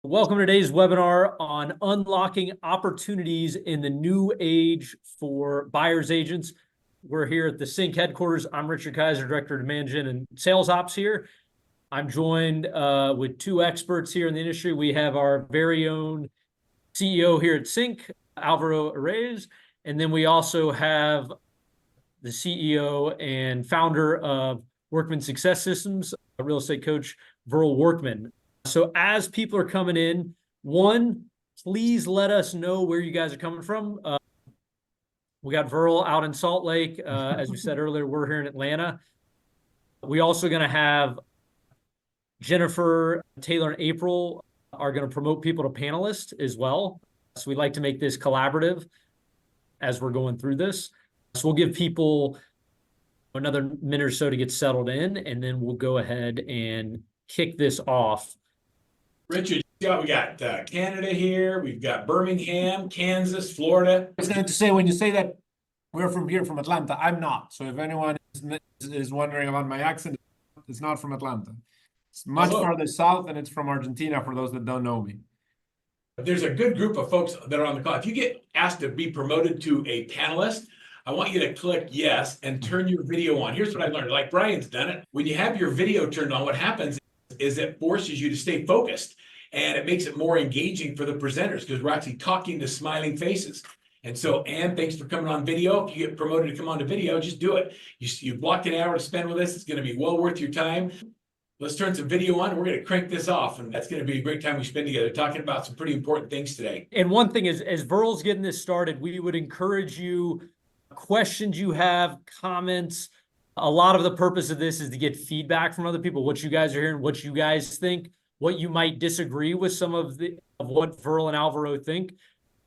Welcome to today's webinar on unlocking opportunities in the new age for buyer's agents. We're here at the CINC headquarters. I'm Richard Kaiser, Director of Demand Gen and Sales Ops here. I'm joined with two experts here in the industry. We have our very own CEO here at CINC, Alvaro Reyes, and then we also have the CEO and founder of Workman Success Systems, a real estate coach, Workman. So as people are coming in, one, please let us know where you guys are coming from. We got Verl out in Salt Lake. As we said earlier, we're here in Atlanta. We also going to have Jennifer, Taylor, and April are going to promote people to panelists as well. So we like to make this collaborative as we're going through this. So we'll give people another minute or so to get settled in, and then we'll go ahead and kick this off. Richard, we got Canada here. We've got Birmingham, Kansas, Florida. I was going to say, when you say that we're from here, from Atlanta, I'm not. So if anyone is wondering about my accent, it's not from Atlanta. It's much farther south, and it's from Argentina, for those that don't know me. There's a good group of folks that are on the call. If you get asked to be promoted to a panelist, I want you to click yes and turn your video on. Here's what I learned. Like Brian's done it. When you have your video turned on, what happens is it forces you to stay focused, and it makes it more engaging for the presenters because we're actually talking to smiling faces. And so, Ann, thanks for coming on video. If you get promoted to come on to video, just do it. You blocked an hour to spend with us. It's going to be well worth your time. Let's turn some video on. We're going to crank this off, and that's going to be a great time we spend together talking about some pretty important things today. And one thing is, as Verl's getting this started, we would encourage you, questions you have, comments. A lot of the purpose of this is to get feedback from other people, what you guys are hearing, what you guys think, what you might disagree with some of what Verl and Alvaro think.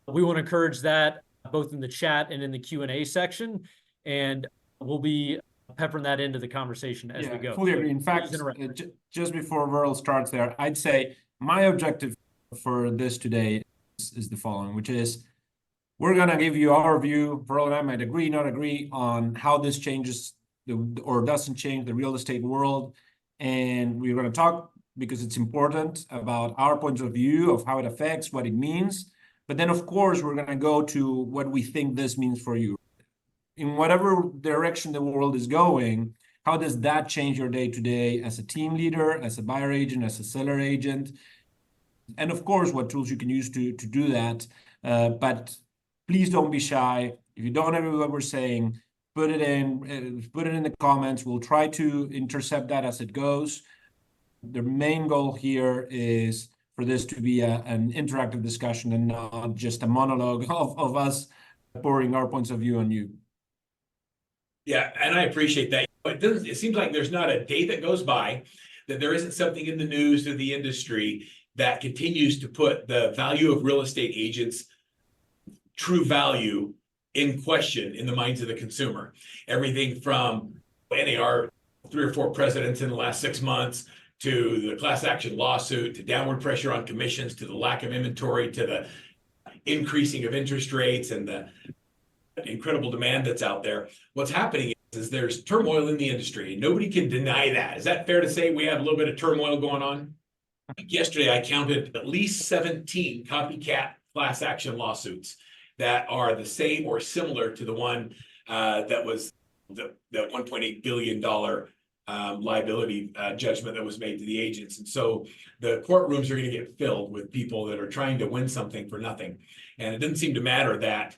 We want to encourage that both in the chat and in the Q&A section, and we'll be peppering that into the conversation as we go. Fully agree. In fact, just before Verl starts there, I'd say my objective for this today is the following, which is we're going to give you our view. Verl and I might agree, not agree on how this changes or doesn't change the real estate world. And we're going to talk, because it's important, about our points of view of how it affects, what it means. But then, of course, we're going to go to what we think this means for you. In whatever direction the world is going, how does that change your day-to-day as a team leader, as a buyer agent, as a seller agent? And of course, what tools you can use to do that. But please don't be shy. If you don't agree with what we're saying, put it in the comments. We'll try to intercept that as it goes. The main goal here is for this to be an interactive discussion and not just a monologue of us pouring our points of view on you. Yeah, and I appreciate that. It seems like there's not a day that goes by that there isn't something in the news or the industry that continues to put the value of real estate agents' true value in question in the minds of the consumer. Everything from NAR, 3 or 4 presidents in the last 6 months, to the class action lawsuit, to downward pressure on commissions, to the lack of inventory, to the increasing of interest rates and the incredible demand that's out there. What's happening is there's turmoil in the industry, and nobody can deny that. Is that fair to say we have a little bit of turmoil going on? Yesterday, I counted at least 17 copycat class action lawsuits that are the same or similar to the one that was the $1.8 billion liability judgment that was made to the agents. And so the courtrooms are going to get filled with people that are trying to win something for nothing. And it didn't seem to matter that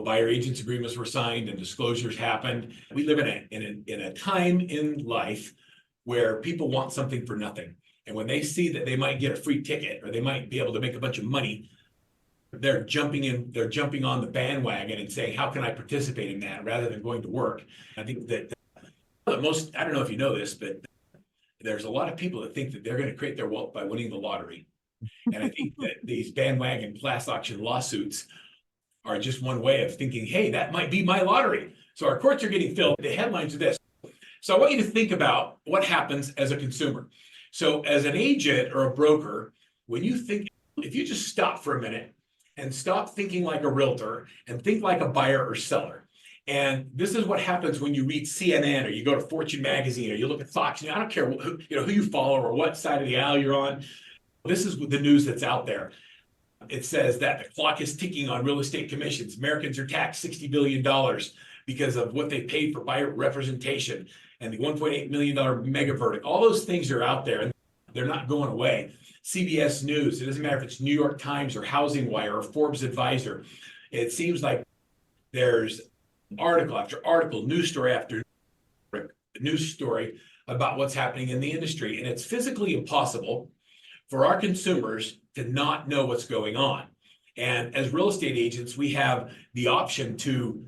buyer agents agreements were signed and disclosures happened. We live in a time in life where people want something for nothing. And when they see that they might get a free ticket or they might be able to make a bunch of money, they're jumping on the bandwagon and saying, how can I participate in that rather than going to work? I think that I don't know if you know this, but there's a lot of people that think that they're going to create their wealth by winning the lottery. And I think that these bandwagon class action lawsuits are just one way of thinking, hey, that might be my lottery. So our courts are getting filled. The headlines are this. So I want you to think about what happens as a consumer. So as an agent or a broker, when you think, if you just stop for a minute and stop thinking like a realtor and think like a buyer or seller. And this is what happens when you read CNN or you go to Fortune magazine or you look at Fox. I don't care who you follow or what side of the aisle you're on. This is the news that's out there. It says that the clock is ticking on real estate commissions. Americans are taxed $60 billion because of what they paid for buyer representation and the $1.8 million mega verdict. All those things are out there and they're not going away. CBS News, it doesn't matter if it's New York Times or Housing Wire or Forbes Advisor. It seems like there's article after article, news story after news story about what's happening in the industry. And it's physically impossible for our consumers to not know what's going on. And as real estate agents, we have the option to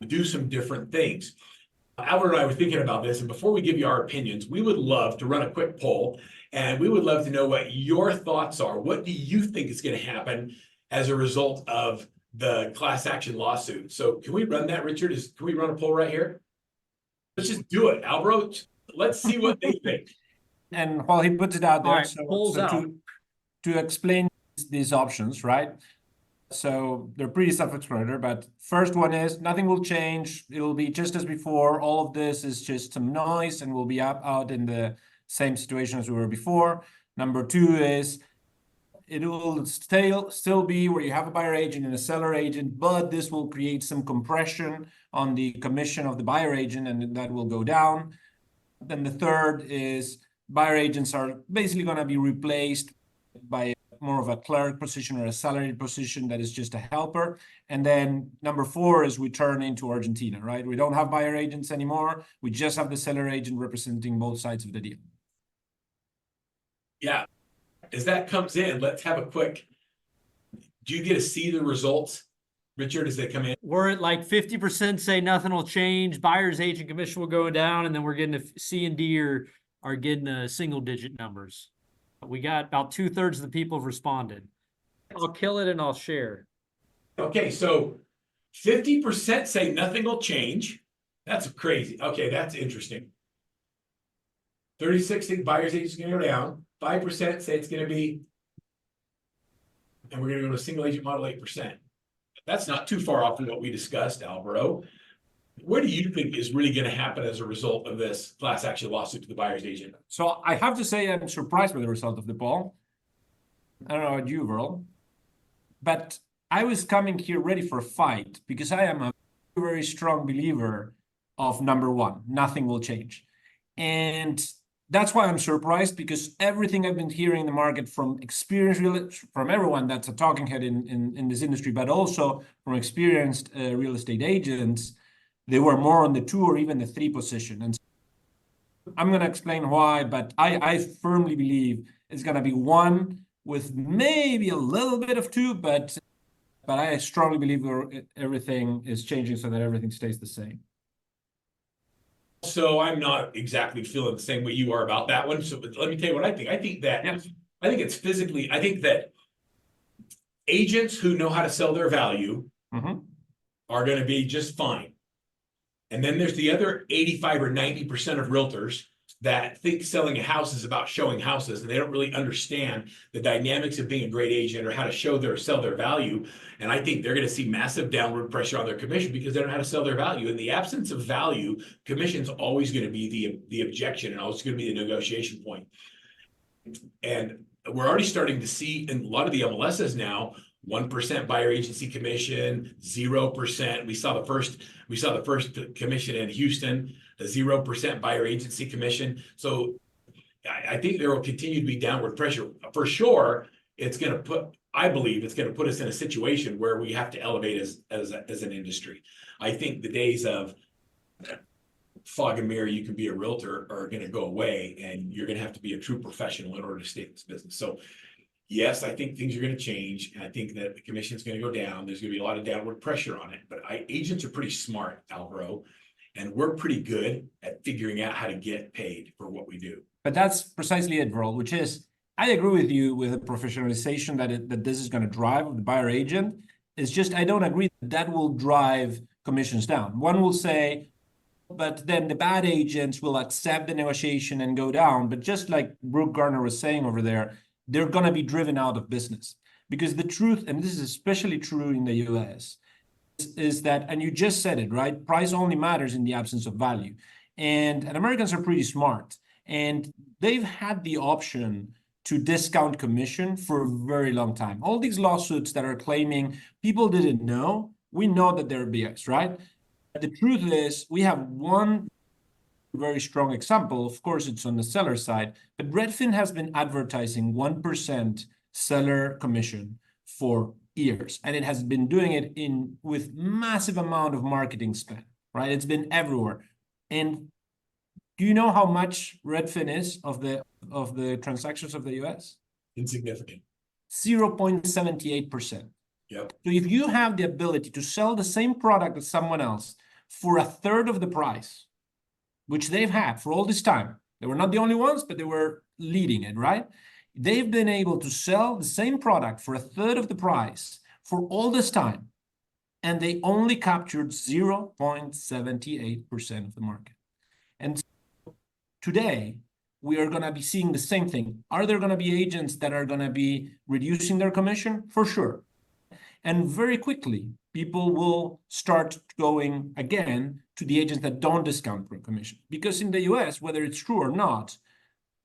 do some different things. Albert and I were thinking about this, and before we give you our opinions, we would love to run a quick poll, and we would love to know what your thoughts are. What do you think is going to happen as a result of the class action lawsuit? So can we run that, Richard? Can we run a poll right here? Let's just do it, Alvaro. Let's see what they think. And while he puts it out there, All right, polls out. To explain these options, right? So they're pretty self-explanatory, but first one is nothing will change. It'll be just as before. All of this is just some noise and we'll be out in the same situation as we were before. Number two is it will still be where you have a buyer agent and a seller agent, but this will create some compression on the commission of the buyer agent and that will go down. Then the third is buyer agents are basically going to be replaced by more of a clerk position or a salaried position that is just a helper. And then number four is we turn into Argentina, right? We don't have buyer agents anymore. We just have the seller agent representing both sides of the deal. Yeah. As that comes in, let's have a quick, do you get to see the results, Richard, as they come in? We're at like 50% say nothing will change. Buyer's agent commission will go down, and then we're getting a C and D are getting a single digit numbers. We got about 2/3 of the people have responded. I'll kill it and I'll share. Okay, so 50% say nothing will change. That's crazy. Okay, that's interesting. 36 think buyer's agent is going to go down. 5% say it's going to be, and we're going to go to single agent model 8%. That's not too far off from what we discussed, Alvaro. What do you think is really going to happen as a result of this class action lawsuit to the buyer's agent? So I have to say I'm surprised by the result of the poll. I don't know about you, Verl, but I was coming here ready for a fight because I am a very strong believer of number one, nothing will change. And that's why I'm surprised, because everything I've been hearing in the market from experienced from everyone that's a talking head in this industry, but also from experienced real estate agents, they were more on the 2 or even the 3 position. And I'm going to explain why, but I firmly believe it's going to be 1 with maybe a little bit of 2, but I strongly believe everything is changing so that everything stays the same. So I'm not exactly feeling the same way you are about that one. So let me tell you what I think. I think that I think it's physically, I think that agents who know how to sell their value are going to be just fine. And then there's the other 85 or 90% of realtors that think selling a house is about showing houses, and they don't really understand the dynamics of being a great agent or how to sell their value. And I think they're going to see massive downward pressure on their commission because they don't know how to sell their value. In the absence of value, commission's always going to be the objection and always going to be the negotiation point. And we're already starting to see in a lot of the MLSs now, 1% buyer agency commission, 0%. We saw the first commission in Houston, the 0% buyer agency commission. So I think there will continue to be downward pressure. For sure, I believe it's going to put us in a situation where we have to elevate as an industry. I think the days of fog and mirror, you can be a realtor, are going to go away, and you're going to have to be a true professional in order to stay in this business. So yes, I think things are going to change, and I think that the commission is going to go down. There's going to be a lot of downward pressure on it, but agents are pretty smart, Alvaro, and we're pretty good at figuring out how to get paid for what we do. But that's precisely it, Verl, which is, I agree with you with the professionalization that this is going to drive the buyer agent. It's just, I don't agree that will drive commissions down. One will say, but then the bad agents will accept the negotiation and go down. But just like Brooke Garner was saying over there, they're going to be driven out of business. Because the truth, and this is especially true in the US, is that, and you just said it, right? Price only matters in the absence of value. And Americans are pretty smart. And they've had the option to discount commission for a very long time. All these lawsuits that are claiming people didn't know, we know that they're BS, right? The truth is, we have one very strong example. Of course, it's on the seller side, but Redfin has been advertising 1% seller commission for years, and it has been doing it with massive amount of marketing spend, right? It's been everywhere. And do you know how much Redfin is of the transactions of the US? Insignificant. 0.78%. Yep. So if you have the ability to sell the same product as someone else for a third of the price, which they've had for all this time, they were not the only ones, but they were leading it, right? They've been able to sell the same product for a third of the price for all this time, and they only captured 0.78% of the market. And today, we are going to be seeing the same thing. Are there going to be agents that are going to be reducing their commission? For sure. And very quickly, people will start going again to the agents that don't discount per commission. Because in the US, whether it's true or not,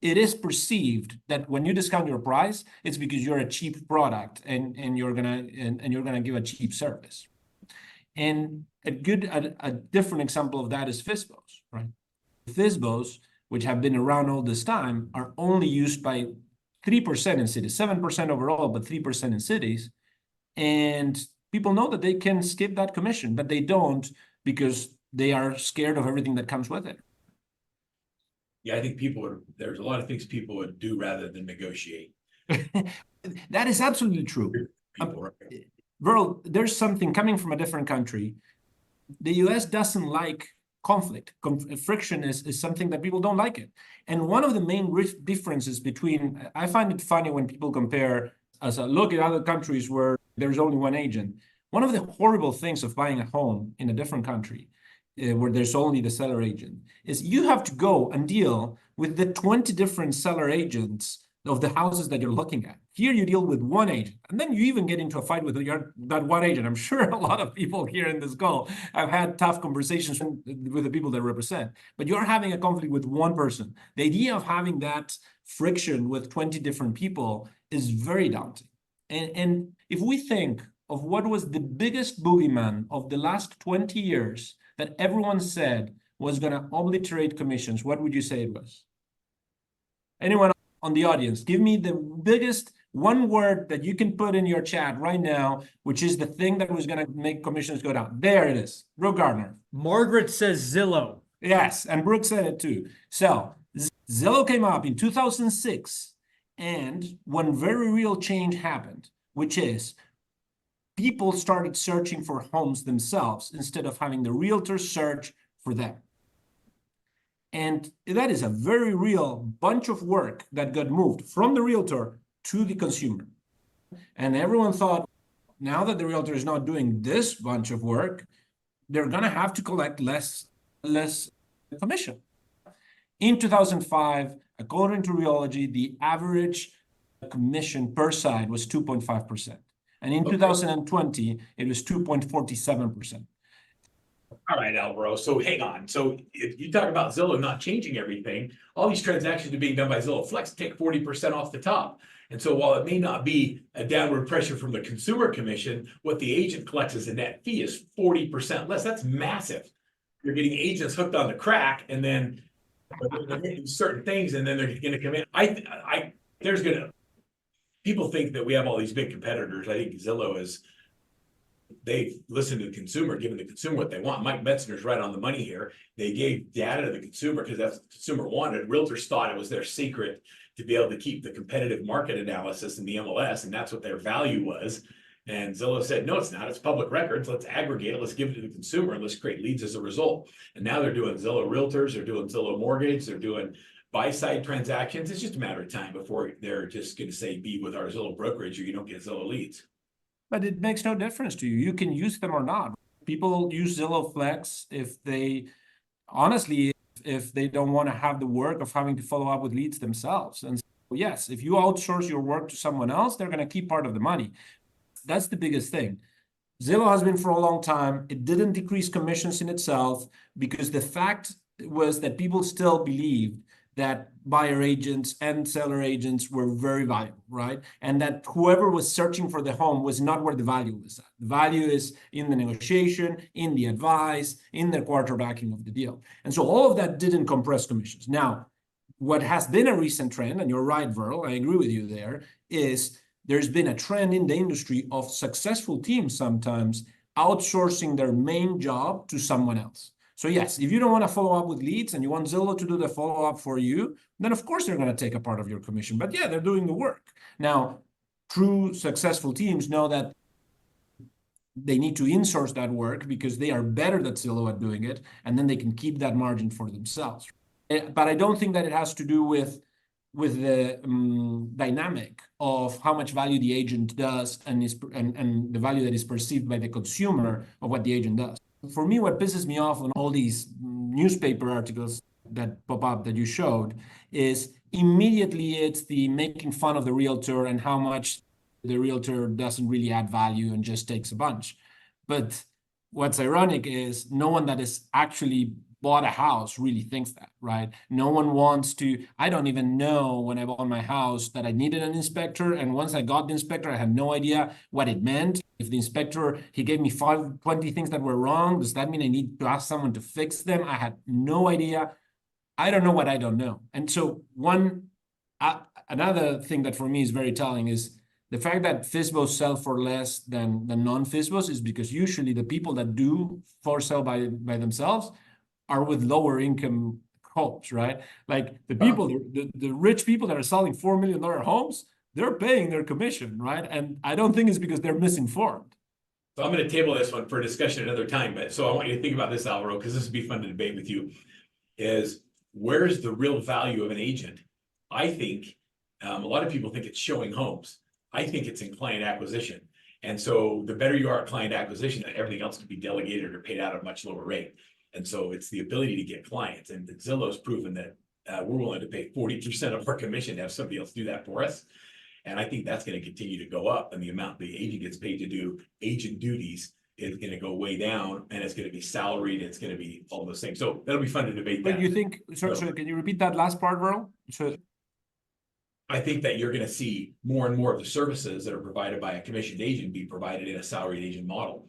it is perceived that when you discount your price, it's because you're a cheap product and you're gonna give a cheap service. And a different example of that is FSBOs, right? FSBOs, which have been around all this time, are only used by 3% in cities, 7% overall, but 3% in cities. And people know that they can skip that commission, but they don't because they are scared of everything that comes with it. Yeah, I think there's a lot of things people would do rather than negotiate. That is absolutely true. People, right? Verl, there's something coming from a different country. The US doesn't like conflict. Friction is something that people don't like it. And one of the main differences between, I find it funny when people compare, as I look at other countries where there's only one agent. One of the horrible things of buying a home in a different country where there's only the seller agent is you have to go and deal with the 20 different seller agents of the houses that you're looking at. Here you deal with one agent, and then you even get into a fight with that one agent. I'm sure a lot of people here in this call have had tough conversations with the people that represent, but you're having a conflict with one person. The idea of having that friction with 20 different people is very daunting. And if we think of what was the biggest boogeyman of the last 20 years that everyone said was going to obliterate commissions, what would you say it was? Anyone on the audience, give me the biggest one word that you can put in your chat right now, which is the thing that was going to make commissions go down. There it is. Brooke Gardner. Margaret says Zillow. Yes, and Brooke said it too. So Zillow came up in 2006, and one very real change happened, which is people started searching for homes themselves instead of having the realtor search for them. And that is a very real bunch of work that got moved from the realtor to the consumer. And everyone thought, now that the realtor is not doing this bunch of work, they're going to have to collect less commission. In 2005, according to Realogy, the average commission per side was 2.5%. And in 2020, it was 2.47%. All right, Alvaro. So hang on. So if you talk about Zillow not changing everything, all these transactions are being done by Zillow Flex, take 40% off the top. And so while it may not be a downward pressure from the consumer commission, what the agent collects as a net fee is 40% less. That's massive. You're getting agents hooked on the crack, and then they're getting certain things, and then they're going to come in. People think that we have all these big competitors. I think Zillow they've listened to the consumer, given the consumer what they want. Mike Metzner's right on the money here. They gave data to the consumer because that's what the consumer wanted. Realtors thought it was their secret to be able to keep the competitive market analysis in the MLS, and that's what their value was. And Zillow said, no, it's not. It's public records. Let's aggregate it. Let's give it to the consumer, and let's create leads as a result. And now they're doing Zillow Realtors. They're doing Zillow Mortgage. They're doing buy-side transactions. It's just a matter of time before they're just going to say, be with our Zillow brokerage, or you don't get Zillow leads. But it makes no difference to you. You can use them or not. People use Zillow Flex if they don't want to have the work of having to follow up with leads themselves. And so, yes, if you outsource your work to someone else, they're going to keep part of the money. That's the biggest thing. Zillow has been for a long time. It didn't decrease commissions in itself because the fact was that people still believed that buyer agents and seller agents were very valuable, right? And that whoever was searching for the home was not where the value was at. The value is in the negotiation, in the advice, in the quarterbacking of the deal. And so all of that didn't compress commissions. Now, what has been a recent trend, and you're right, Verl, I agree with you there, is there's been a trend in the industry of successful teams sometimes outsourcing their main job to someone else. So yes, if you don't want to follow up with leads and you want Zillow to do the follow-up for you, then of course they're going to take a part of your commission. But yeah, they're doing the work. Now, true successful teams know that they need to insource that work because they are better than Zillow at doing it, and then they can keep that margin for themselves. But I don't think that it has to do with the dynamic of how much value the agent does and the value that is perceived by the consumer of what the agent does. For me, what pisses me off on all these newspaper articles that pop up that you showed is immediately it's the making fun of the realtor and how much the realtor doesn't really add value and just takes a bunch. But what's ironic is no one that is actually bought a house really thinks that, right? No one wants to. I don't even know when I bought my house that I needed an inspector. And once I got the inspector, I had no idea what it meant. If the inspector, he gave me 20 things that were wrong, does that mean I need to ask someone to fix them? I had no idea. I don't know what I don't know. And so another thing that for me is very telling is the fact that FSBOs sell for less than non-FSBOs is because usually the people that do for sell by themselves are with lower income homes, right? Like the people, the rich people that are selling $4 million homes, they're paying their commission, right? And I don't think it's because they're misinformed. So I'm going to table this one for discussion another time, but so I want you to think about this, Alvaro, because this would be fun to debate with you, is where's the real value of an agent? I think a lot of people think it's showing homes. I think it's in client acquisition. And so the better you are at client acquisition, everything else can be delegated or paid out at a much lower rate. And so it's the ability to get clients. And Zillow's proven that we're willing to pay 40% of our commission to have somebody else do that for us. And I think that's going to continue to go up. And the amount the agent gets paid to do agent duties is going to go way down. And it's going to be salaried. It's going to be all those things. So that'll be fun to debate that. But you think, so can you repeat that last part, Verl? So I think that you're going to see more and more of the services that are provided by a commissioned agent be provided in a salaried agent model.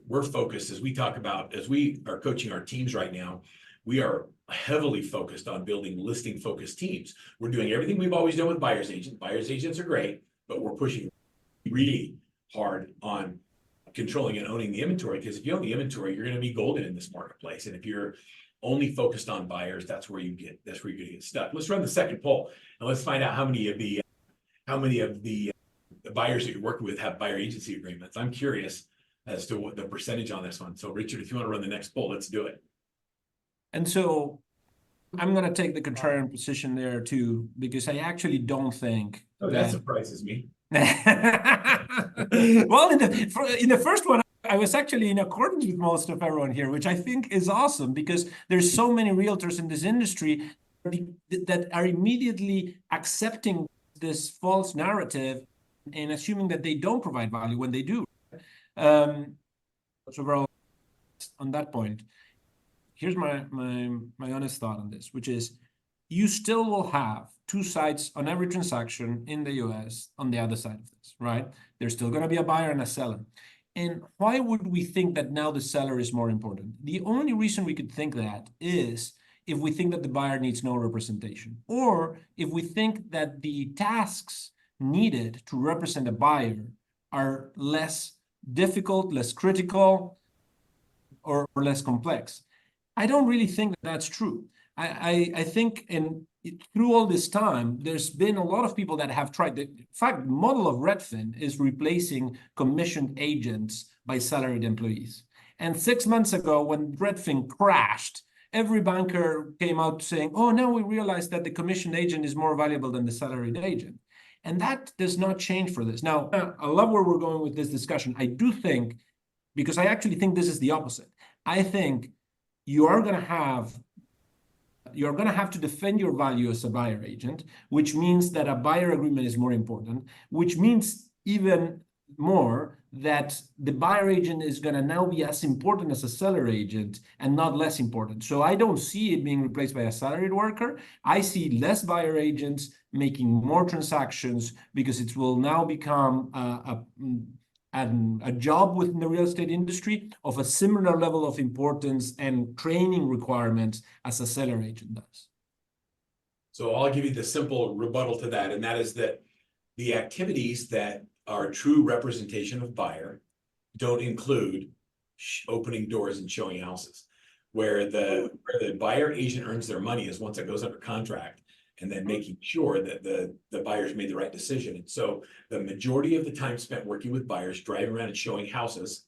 We're focused, as we talk about, as we are coaching our teams right now, we are heavily focused on building listing focused teams. We're doing everything we've always done with buyer's agents. Buyer's agents are great, but we're pushing really hard on controlling and owning the inventory, because if you own the inventory, you're going to be golden in this marketplace. And if you're only focused on buyers, that's where you're going to get stuck. Let's run the second poll and let's find out how many of the buyers that you're working with have buyer agency agreements. I'm curious as to what the percentage on this one. So Richard, if you want to run the next poll, let's do it. And so I'm going to take the contrarian position there too, because I actually don't think that surprises me. Well, in the first one, I was actually in accordance with most of everyone here, which I think is awesome because there's so many realtors in this industry that are immediately accepting this false narrative and assuming that they don't provide value when they do. So Verl, on that point, here's my honest thought on this, which is you still will have two sides on every transaction in the US on the other side of this, right? There's still going to be a buyer and a seller. And why would we think that now the seller is more important? The only reason we could think that is if we think that the buyer needs no representation, or if we think that the tasks needed to represent a buyer are less difficult, less critical, or less complex. I don't really think that that's true. I think through all this time, there's been a lot of people that have tried. In fact, the model of Redfin is replacing commissioned agents by salaried employees. And 6 months ago, when Redfin crashed, every banker came out saying, oh, now we realize that the commissioned agent is more valuable than the salaried agent. And that does not change for this. Now, I love where we're going with this discussion. I do think, because I actually think this is the opposite. I think you're going to have to defend your value as a buyer agent, which means that a buyer agreement is more important, which means even more that the buyer agent is going to now be as important as a seller agent and not less important. So I don't see it being replaced by a salaried worker. I see less buyer agents making more transactions because it will now become a job within the real estate industry of a similar level of importance and training requirements as a seller agent does. So I'll give you the simple rebuttal to that, and that is that the activities that are true representation of buyer don't include opening doors and showing houses. Where the buyer agent earns their money is once it goes under contract, and then making sure that the buyers made the right decision. And so the majority of the time spent working with buyers, driving around and showing houses,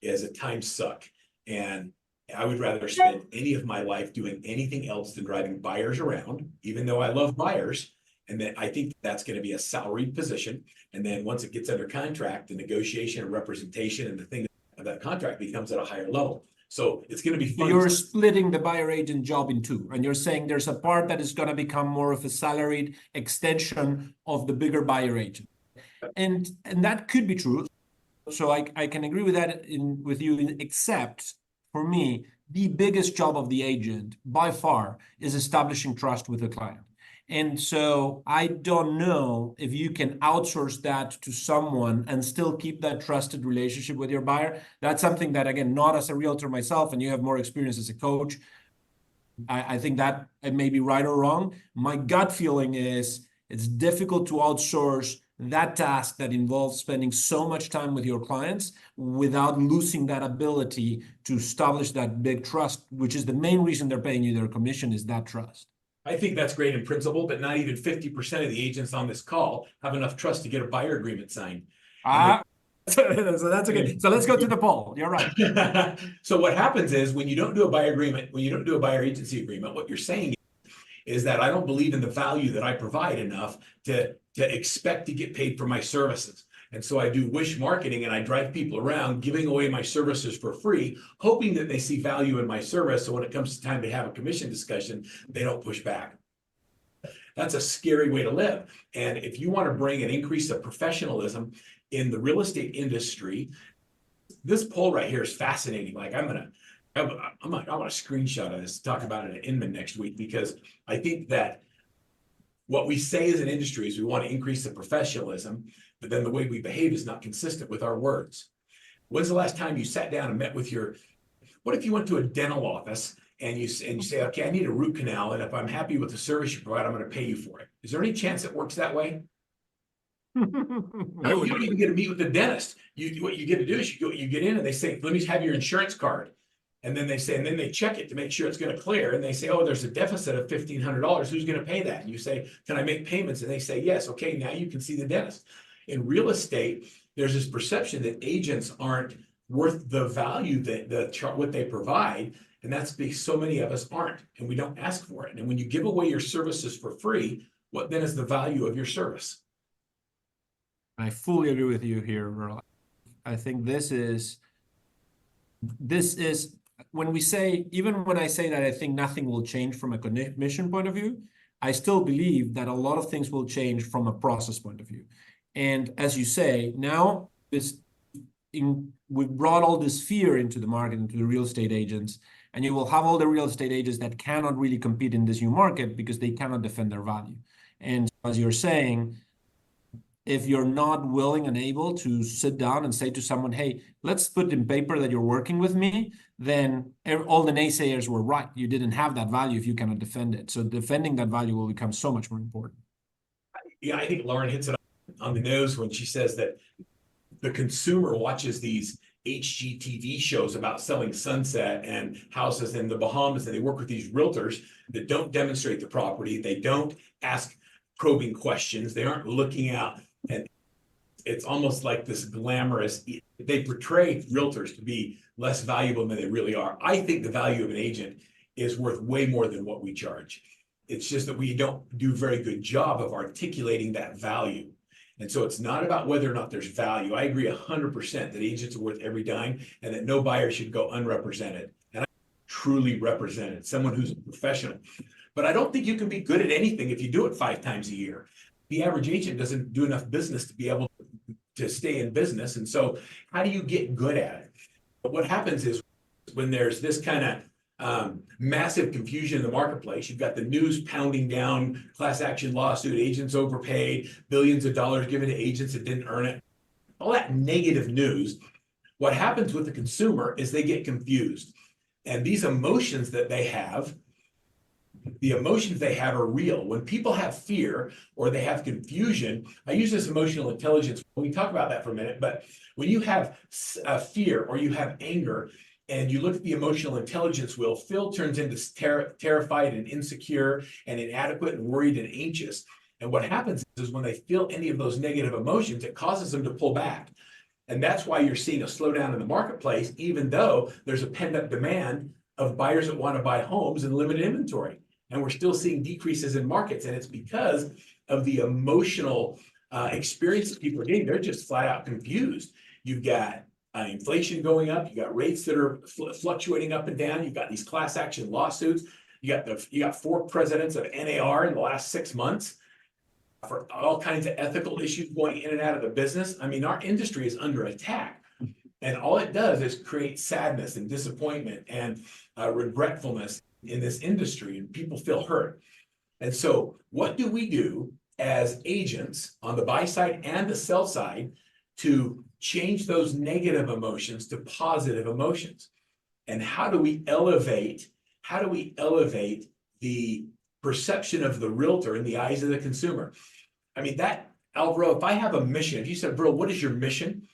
is a time suck. And I would rather spend any of my life doing anything else than driving buyers around, even though I love buyers. And then I think that's going to be a salaried position. And then once it gets under contract, the negotiation and representation and the thing of that contract becomes at a higher level. So it's going to be fun. You're splitting the buyer agent job in two, and you're saying there's a part that is going to become more of a salaried extension of the bigger buyer agent. And that could be true. So I can agree with that with you, except for me, the biggest job of the agent by far is establishing trust with the client. And so I don't know if you can outsource that to someone and still keep that trusted relationship with your buyer. That's something that, again, not as a realtor myself, and you have more experience as a coach, I think that it may be right or wrong. My gut feeling is it's difficult to outsource that task that involves spending so much time with your clients without losing that ability to establish that big trust, which is the main reason they're paying you their commission, is that trust. I think that's great in principle, but not even 50% of the agents on this call have enough trust to get a buyer agreement signed. So that's okay. So let's go to the poll. You're right. So what happens is when you don't do a buyer agreement, when you don't do a buyer agency agreement, what you're saying is that I don't believe in the value that I provide enough to expect to get paid for my services. And so I do wish marketing, and I drive people around giving away my services for free, hoping that they see value in my service. So when it comes to time to have a commission discussion, they don't push back. That's a scary way to live. And if you want to bring an increase of professionalism in the real estate industry, this poll right here is fascinating. Like I want a screenshot of this to talk about it at Inman next week, because I think that what we say as an industry is we want to increase the professionalism, but then the way we behave is not consistent with our words. When's the last time you sat down and met with what if you went to a dental office and you say, okay, I need a root canal, and if I'm happy with the service you provide, I'm going to pay you for it. Is there any chance it works that way? No, you don't even get to meet with the dentist. What you get to do is you get in and they say, let me have your insurance card. And then they check it to make sure it's going to clear. And they say, oh, there's a deficit of $1,500. Who's going to pay that? And you say, can I make payments? And they say, yes. Okay, now you can see the dentist. In real estate, there's this perception that agents aren't worth the value what they provide. And that's because so many of us aren't, and we don't ask for it. And when you give away your services for free, what then is the value of your service? I fully agree with you here, Merle. I think this is when we say, even when I say that I think nothing will change from a commission point of view, I still believe that a lot of things will change from a process point of view. And as you say, now we've brought all this fear into the market, into the real estate agents, and you will have all the real estate agents that cannot really compete in this new market because they cannot defend their value. And as you're saying, if you're not willing and able to sit down and say to someone, hey, let's put in paper that you're working with me, then all the naysayers were right. You didn't have that value if you cannot defend it. So defending that value will become so much more important. Yeah, I think Lauren hits it on the nose when she says that the consumer watches these HGTV shows about selling sunset and houses in the Bahamas, and they work with these realtors that don't demonstrate the property. They don't ask probing questions. They aren't looking out. And it's almost like this glamorous, they portray realtors to be less valuable than they really are. I think the value of an agent is worth way more than what we charge. It's just that we don't do a very good job of articulating that value. And so it's not about whether or not there's value. I agree 100% that agents are worth every dime and that no buyer should go unrepresented. And I'm truly represented, someone who's a professional. But I don't think you can be good at anything if you do it 5 times a year. The average agent doesn't do enough business to be able to stay in business. And so how do you get good at it? But what happens is when there's this kind of massive confusion in the marketplace, you've got the news pounding down, class action lawsuit, agents overpaid, billions of dollars given to agents that didn't earn it, all that negative news. What happens with the consumer is they get confused. And these emotions that they have, the emotions they have are real. When people have fear or they have confusion, I use this emotional intelligence. We talk about that for a minute, but when you have fear or you have anger and you look at the emotional intelligence wheel, Phil turns into terrified and insecure and inadequate and worried and anxious. And what happens is when they feel any of those negative emotions, it causes them to pull back. And that's why you're seeing a slowdown in the marketplace, even though there's a pent-up demand of buyers that want to buy homes and limited inventory. And we're still seeing decreases in markets. And it's because of the emotional experience that people are getting. They're just flat out confused. You've got inflation going up. You got rates that are fluctuating up and down. You've got these class action lawsuits. You got 4 presidents of NAR in the last 6 months for all kinds of ethical issues going in and out of the business. I mean, our industry is under attack. And all it does is create sadness and disappointment and regretfulness in this industry, and people feel hurt. And so what do we do as agents on the buy side and the sell side to change those negative emotions to positive emotions? And how do we elevate the perception of the realtor in the eyes of the consumer? I mean, that, Alvaro, if I have a mission, if you said, bro, what is your mission?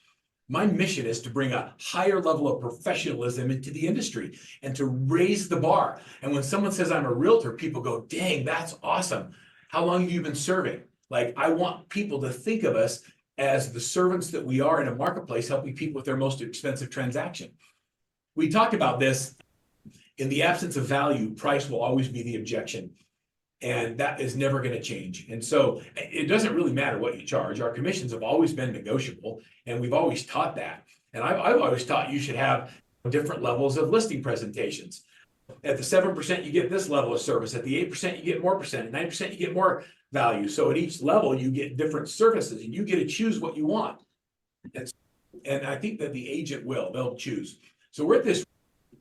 My mission is to bring a higher level of professionalism into the industry and to raise the bar. And when someone says I'm a realtor, people go, dang, that's awesome. How long have you been serving? Like, I want people to think of us as the servants that we are in a marketplace, helping people with their most expensive transaction. We talked about this. In the absence of value, price will always be the objection. And that is never going to change. And so it doesn't really matter what you charge. Our commissions have always been negotiable, and we've always taught that. And I've always taught you should have different levels of listing presentations. At the 7%, you get this level of service. At the 8%, you get more percent. At 9%, you get more value. So at each level, you get different services, and you get to choose what you want. And I think that the agent they'll choose. So we're at this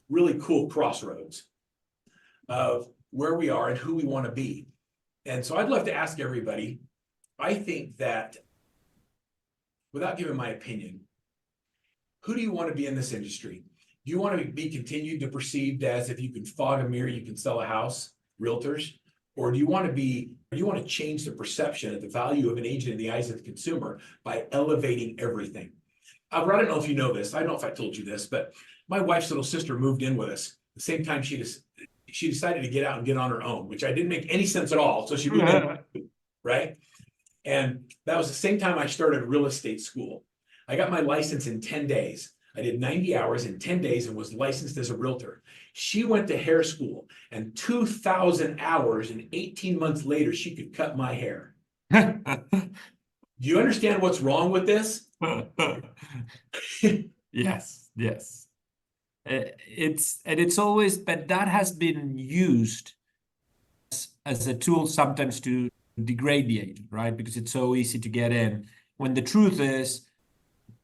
really cool crossroads of where we are and who we want to be. And so I'd love to ask everybody, I think that, without giving my opinion, who do you want to be in this industry? Do you want to be continued to perceived as, if you can fog a mirror, you can sell a house, realtors? Or do you want to change the perception of the value of an agent in the eyes of the consumer by elevating everything? I don't know if you know this. I don't know if I told you this, but my wife's little sister moved in with us the same time she decided to get out and get on her own, which I didn't make any sense at all. So she moved in, right? And that was the same time I started real estate school. I got my license in 10 days. I did 90 hours in 10 days and was licensed as a realtor. She went to hair school, and 2,000 hours and 18 months later, she could cut my hair. Do you understand what's wrong with this? Yes. It's always, but that has been used as a tool sometimes to degrade the agent, right? Because it's so easy to get in. When the truth is,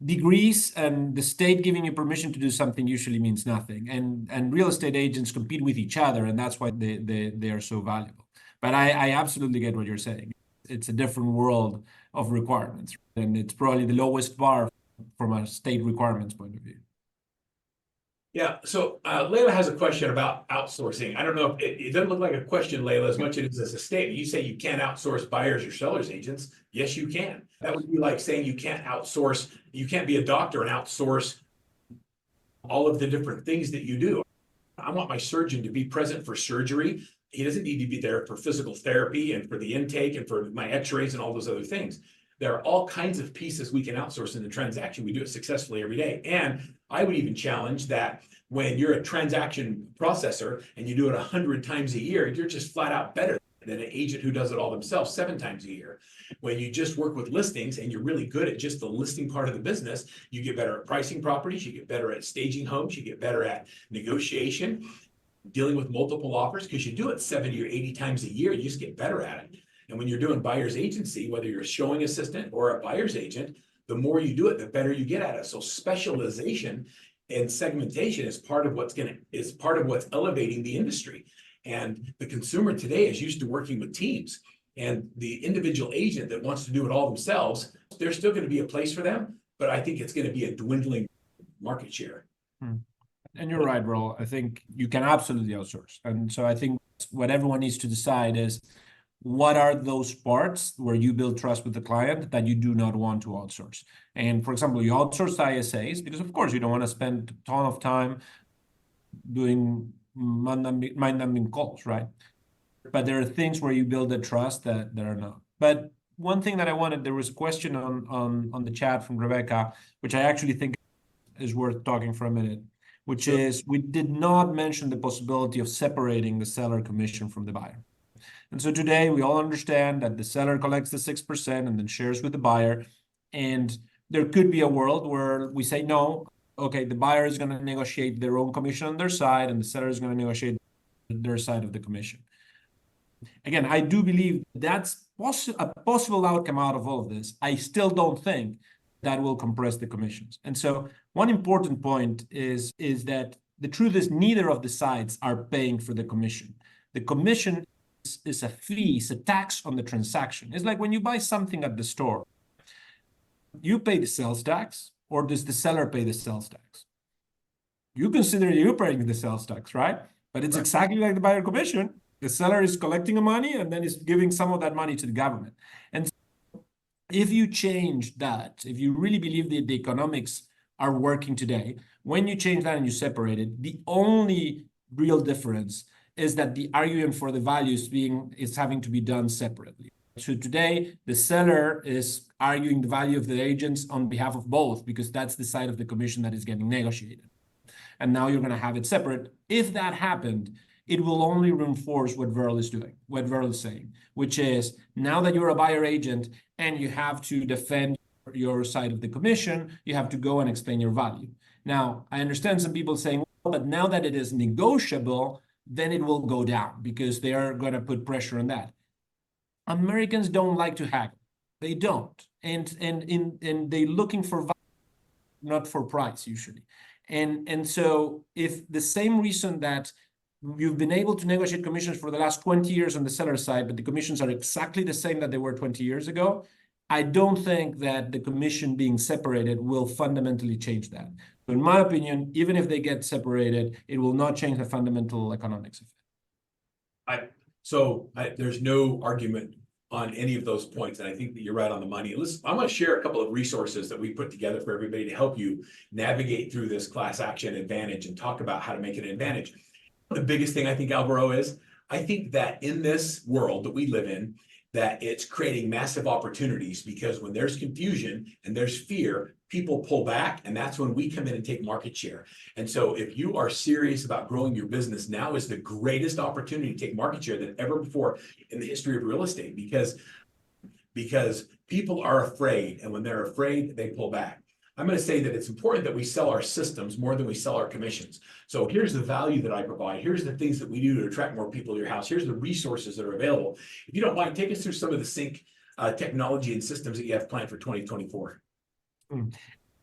degrees and the state giving you permission to do something usually means nothing. And real estate agents compete with each other, and that's why they are so valuable. But I absolutely get what you're saying. It's a different world of requirements, and it's probably the lowest bar from a state requirements point of view. Yeah, so Layla has a question about outsourcing. I don't know if it doesn't look like a question, Layla, as much as a statement. You say you can't outsource buyers or sellers agents. Yes, you can. That would be like saying you can't be a doctor and outsource all of the different things that you do. I want my surgeon to be present for surgery. He doesn't need to be there for physical therapy and for the intake and for my x-rays and all those other things. There are all kinds of pieces we can outsource in the transaction. We do it successfully every day. And I would even challenge that when you're a transaction processor and you do it 100 times a year, you're just flat out better than an agent who does it all themselves 7 times a year. When you just work with listings and you're really good at just the listing part of the business, you get better at pricing properties, you get better at staging homes, you get better at negotiation, dealing with multiple offers, because you do it 70 or 80 times a year, you just get better at it. And when you're doing buyer's agency, whether you're a showing assistant or a buyer's agent, the more you do it, the better you get at it. So specialization and segmentation is part of what's elevating the industry. And the consumer today is used to working with teams. And the individual agent that wants to do it all themselves, there's still going to be a place for them, but I think it's going to be a dwindling market share. And you're right, Ro. I think you can absolutely outsource. And so I think what everyone needs to decide is, what are those parts where you build trust with the client that you do not want to outsource? And for example, you outsource ISAs because, of course, you don't want to spend a ton of time doing mind-numbing calls, right? But there are things where you build the trust that are not. But one thing that I wanted, there was a question on the chat from Rebecca, which I actually think is worth talking for a minute, which is, we did not mention the possibility of separating the seller commission from the buyer. And so today we all understand that the seller collects the 6% and then shares with the buyer. And there could be a world where we say, no, okay, the buyer is going to negotiate their own commission on their side and the seller is going to negotiate their side of the commission. Again, I do believe that's a possible outcome out of all of this. I still don't think that will compress the commissions. And so one important point is that the truth is neither of the sides are paying for the commission. The commission is a fee, it's a tax on the transaction. It's like when you buy something at the store, you pay the sales tax, or does the seller pay the sales tax? You consider you're paying the sales tax, right? But it's exactly like the buyer commission. The seller is collecting the money and then is giving some of that money to the government. And if you change that, if you really believe that the economics are working today, when you change that and you separate it, the only real difference is that the argument for the value is having to be done separately. So today, the seller is arguing the value of the agents on behalf of both, because that's the side of the commission that is getting negotiated. And now you're going to have it separate. If that happened, it will only reinforce what Verl is doing, what Verl is saying, which is, now that you're a buyer agent and you have to defend your side of the commission, you have to go and explain your value. Now, I understand some people saying, well, but now that it is negotiable, then it will go down because they are going to put pressure on that. Americans don't like to haggle. They don't. And they're looking for value, not for price usually. And so if the same reason that you've been able to negotiate commissions for the last 20 years on the seller side, but the commissions are exactly the same that they were 20 years ago, I don't think that the commission being separated will fundamentally change that. So in my opinion, even if they get separated, it will not change the fundamental economics of it. There's no argument on any of those points, and I think that you're right on the money. I'm going to share a couple of resources that we put together for everybody to help you navigate through this class action advantage and talk about how to make it an advantage. The biggest thing I think, Alvaro, is I think that in this world that we live in, that it's creating massive opportunities, because when there's confusion and there's fear, people pull back, and that's when we come in and take market share. And so if you are serious about growing your business, now is the greatest opportunity to take market share than ever before in the history of real estate, because people are afraid, and when they're afraid, they pull back. I'm going to say that it's important that we sell our systems more than we sell our commissions. So here's the value that I provide. Here's the things that we do to attract more people to your house. Here's the resources that are available. If you don't mind, take us through some of the CINC technology and systems that you have planned for 2024.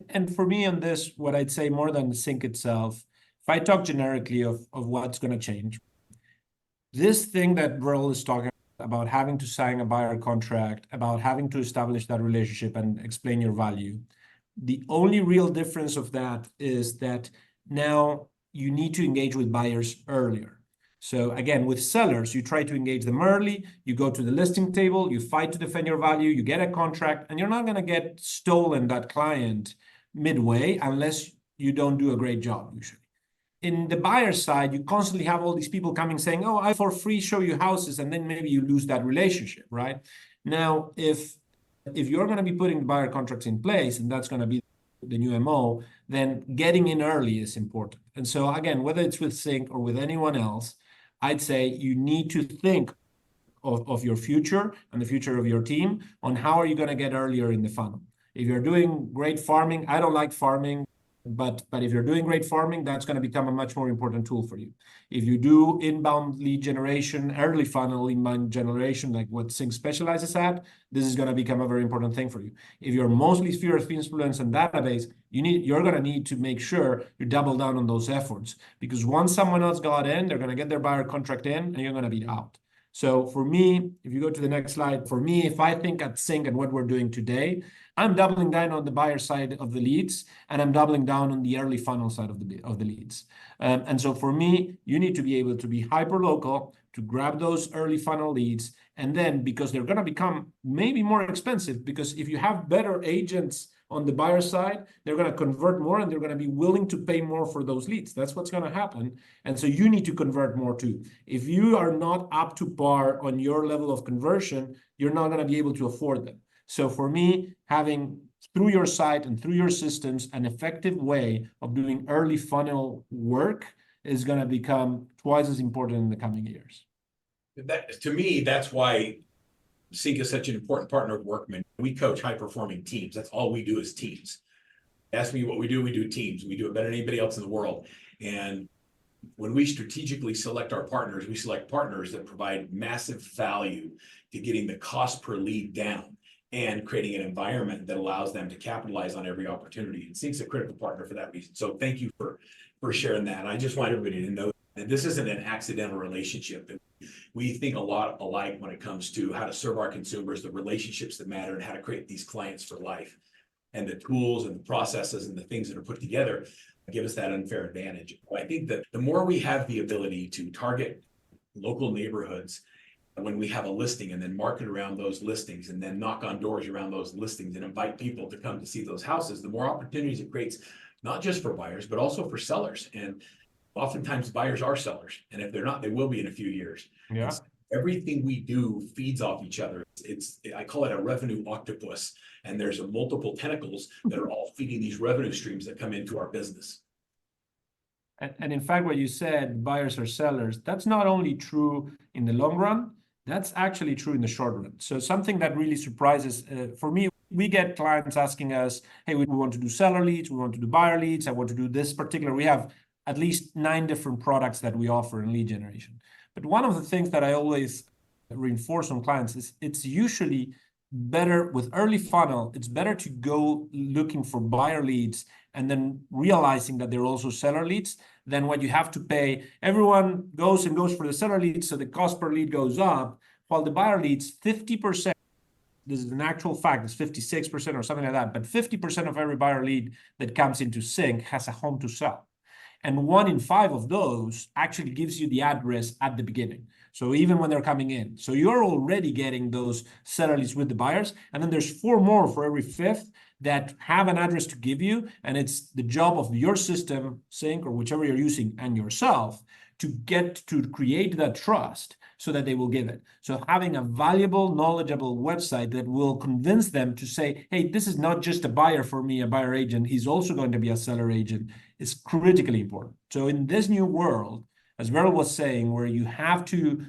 And for me on this, what I'd say more than the CINC itself, if I talk generically of what's going to change, this thing that Verl is talking about having to sign a buyer contract, about having to establish that relationship and explain your value, the only real difference of that is that now you need to engage with buyers earlier. So again, with sellers, you try to engage them early, you go to the listing table, you fight to defend your value, you get a contract, and you're not going to get stolen that client midway unless you don't do a great job usually. In the buyer side, you constantly have all these people coming saying, oh, I for free show you houses, and then maybe you lose that relationship, right? Now, if you're going to be putting the buyer contracts in place, and that's going to be the new MO, then getting in early is important. And so again, whether it's with CINC or with anyone else, I'd say you need to think of your future and the future of your team on how are you going to get earlier in the funnel. If you're doing great farming, I don't like farming But if you're doing great farming, that's going to become a much more important tool for you. If you do inbound lead generation, early funnel inbound generation, like what CINC specializes at, this is going to become a very important thing for you. If you're mostly sphere of influence and database, you're going to need to make sure you double down on those efforts, because once someone else got in, they're going to get their buyer contract in, and you're going to be out. So for me, if you go to the next slide, for me, if I think at CINC and what we're doing today, I'm doubling down on the buyer side of the leads, and I'm doubling down on the early funnel side of the leads. And so for me, you need to be able to be hyper local to grab those early funnel leads, and then because they're going to become maybe more expensive, because if you have better agents on the buyer side, they're going to convert more and they're going to be willing to pay more for those leads. That's what's going to happen. And so you need to convert more too. If you are not up to par on your level of conversion, you're not going to be able to afford them. So for me, having through your site and through your systems an effective way of doing early funnel work is going to become twice as important in the coming years. That, to me, that's why CINC is such an important partner of Workman. We coach high-performing teams. That's all we do is teams. Ask me what we do teams. We do it better than anybody else in the world. And when we strategically select our partners, we select partners that provide massive value to getting the cost per lead down and creating an environment that allows them to capitalize on every opportunity. And CINC's a critical partner for that reason. So thank you for sharing that. I just want everybody to know that this isn't an accidental relationship. We think a lot alike when it comes to how to serve our consumers, the relationships that matter, and how to create these clients for life. And the tools and the processes and the things that are put together give us that unfair advantage. I think that the more we have the ability to target local neighborhoods when we have a listing, and then market around those listings, and then knock on doors around those listings and invite people to come to see those houses, the more opportunities it creates, not just for buyers, but also for sellers. And oftentimes buyers are sellers. And if they're not, they will be in a few years. Yeah. Everything we do feeds off each other. I call it a revenue octopus. And there's multiple tentacles that are all feeding these revenue streams that come into our business. And in fact, what you said, buyers are sellers, that's not only true in the long run, that's actually true in the short run. So something that really surprises, for me, we get clients asking us, hey, we want to do seller leads, we want to do buyer leads, I want to do this particular, we have at least 9 different products that we offer in lead generation. But one of the things that I always reinforce on clients is it's usually better with early funnel, it's better to go looking for buyer leads and then realizing that they're also seller leads than what you have to pay. Everyone goes for the seller leads, so the cost per lead goes up, while the buyer leads, 50%, this is an actual fact, it's 56% or something like that, but 50% of every buyer lead that comes into CINC has a home to sell. And 1 in 5 of those actually gives you the address at the beginning. So even when they're coming in, so you're already getting those seller leads with the buyers. And then there's 4 more for every 5th that have an address to give you. And it's the job of your system, CINC or whichever you're using, and yourself to get to create that trust so that they will give it. So having a valuable, knowledgeable website that will convince them to say, hey, this is not just a buyer for me, a buyer agent, he's also going to be a seller agent, is critically important. So in this new world, as Beryl was saying, where you have to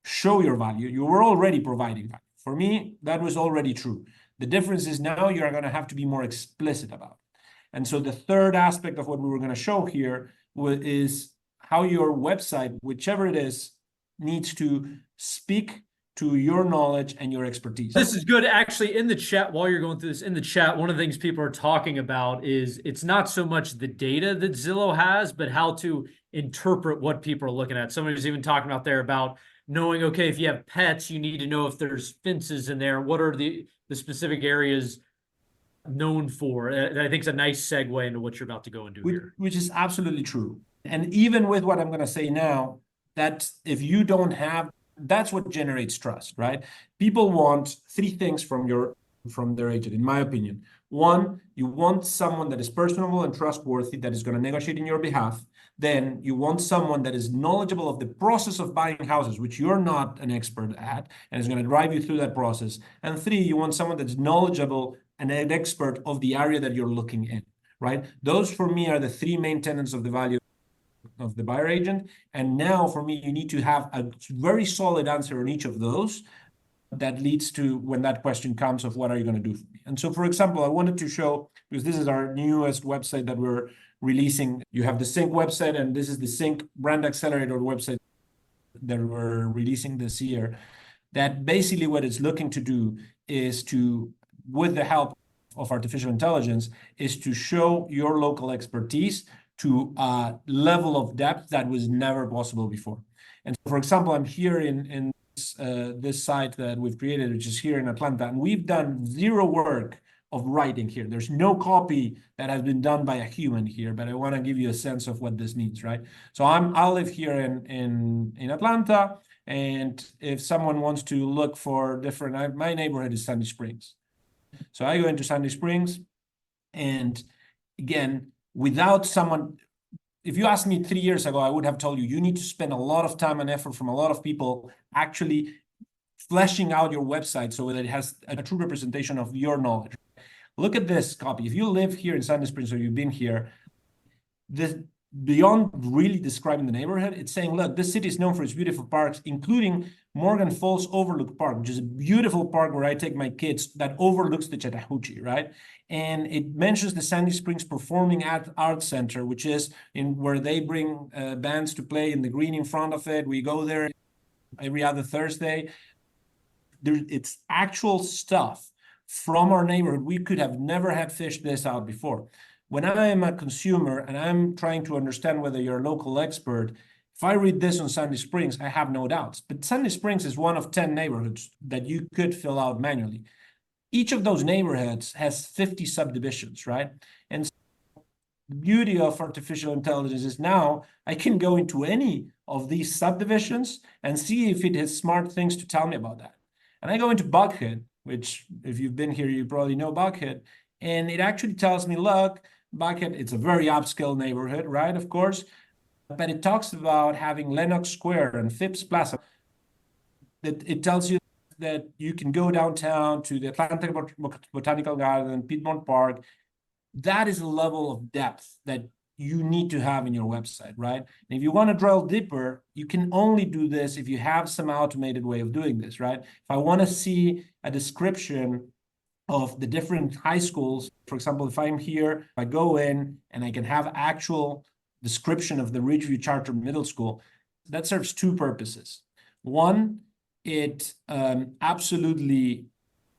show your value, you were already providing value. For me, that was already true. The difference is now you're going to have to be more explicit about it. And so the third aspect of what we were going to show here is how your website, whichever it is, needs to speak to your knowledge and your expertise. This is good. Actually, in the chat, while you're going through this, in the chat, one of the things people are talking about is it's not so much the data that Zillow has, but how to interpret what people are looking at. Somebody's even talking out there about knowing, okay, if you have pets, you need to know if there's fences in there. What are the specific areas known for? And I think it's a nice segue into what you're about to go into here. Which is absolutely true. And even with what I'm going to say now, that if you don't have, that's what generates trust, right? People want 3 things from their agent, in my opinion. 1, you want someone that is personable and trustworthy, that is going to negotiate in your behalf. Then you want someone that is knowledgeable of the process of buying houses, which you're not an expert at, and is going to drive you through that process. And 3, you want someone that's knowledgeable and an expert of the area that you're looking in, right? Those for me are the 3 main tenets of the value of the buyer agent. And now for me, you need to have a very solid answer on each of those that leads to when that question comes of what are you going to do for me? And so, for example, I wanted to show, because this is our newest website that we're releasing. You have the CINC website, and this is the CINC Brand Accelerator website that we're releasing this year. That basically what it's looking to do is to, with the help of artificial intelligence, is to show your local expertise to a level of depth that was never possible before. And so, for example, I'm here in this site that we've created, which is here in Atlanta, and we've done zero work of writing here. There's no copy that has been done by a human here, but I want to give you a sense of what this means, right? So I live here in Atlanta, and if someone wants to look for different, my neighborhood is Sandy Springs. So I go into Sandy Springs, and again, without someone, if you asked me 3 years ago, I would have told you, you need to spend a lot of time and effort from a lot of people actually fleshing out your website so that it has a true representation of your knowledge. Look at this copy. If you live here in Sandy Springs or you've been here, this, beyond really describing the neighborhood, it's saying, look, this city is known for its beautiful parks, including Morgan Falls Overlook Park, which is a beautiful park where I take my kids that overlooks the Chattahoochee, right? And it mentions the Sandy Springs Performing Arts Center, which is where they bring bands to play in the green in front of it. We go there every other Thursday. It's actual stuff from our neighborhood. We could have never had fished this out before. When I am a consumer and I'm trying to understand whether you're a local expert, if I read this on Sandy Springs, I have no doubts. But Sandy Springs is one of 10 neighborhoods that you could fill out manually. Each of those neighborhoods has 50 subdivisions, right? And so the beauty of artificial intelligence is now I can go into any of these subdivisions and see if it has smart things to tell me about that. And I go into Buckhead, which if you've been here, you probably know Buckhead. And it actually tells me, look, Buckhead, it's a very upscale neighborhood, right? Of course. But it talks about having Lenox Square and Phipps Plaza. That it tells you that you can go downtown to the Atlanta Botanical Garden, Piedmont Park. That is a level of depth that you need to have in your website, right? And if you want to drill deeper, you can only do this if you have some automated way of doing this, right? If I want to see a description of the different high schools, for example, if I'm here, I go in and I can have actual description of the Ridgeview Charter Middle School, that serves two purposes. One, it absolutely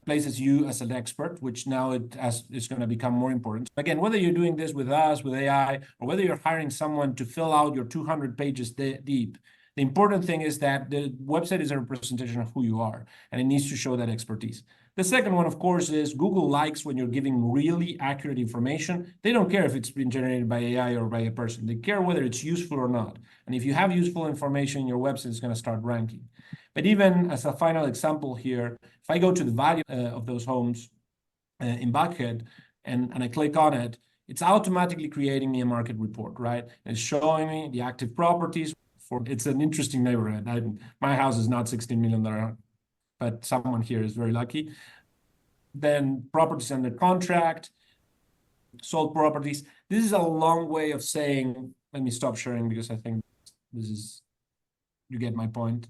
places you as an expert, which now is going to become more important. Again, whether you're doing this with us, with AI, or whether you're hiring someone to fill out your 200 pages deep, the important thing is that the website is a representation of who you are, and it needs to show that expertise. The second one, of course, is Google likes when you're giving really accurate information. They don't care if it's been generated by AI or by a person. They care whether it's useful or not. And if you have useful information, your website is going to start ranking. But even as a final example here, if I go to the value of those homes in Buckhead and I click on it, it's automatically creating me a market report, right? It's showing me the active properties. It's an interesting neighborhood. My house is not $16 million, but someone here is very lucky. Then properties under contract, sold properties. This is a long way of saying, let me stop sharing because I think this is, you get my point.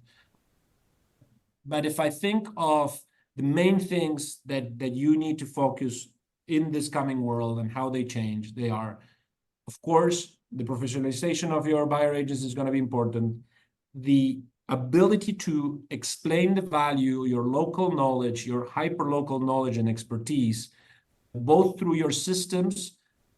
But if I think of the main things that you need to focus in this coming world and how they change, they are, of course, the professionalization of your buyer agents is going to be important. The ability to explain the value, your local knowledge, your hyper-local knowledge and expertise, both through your systems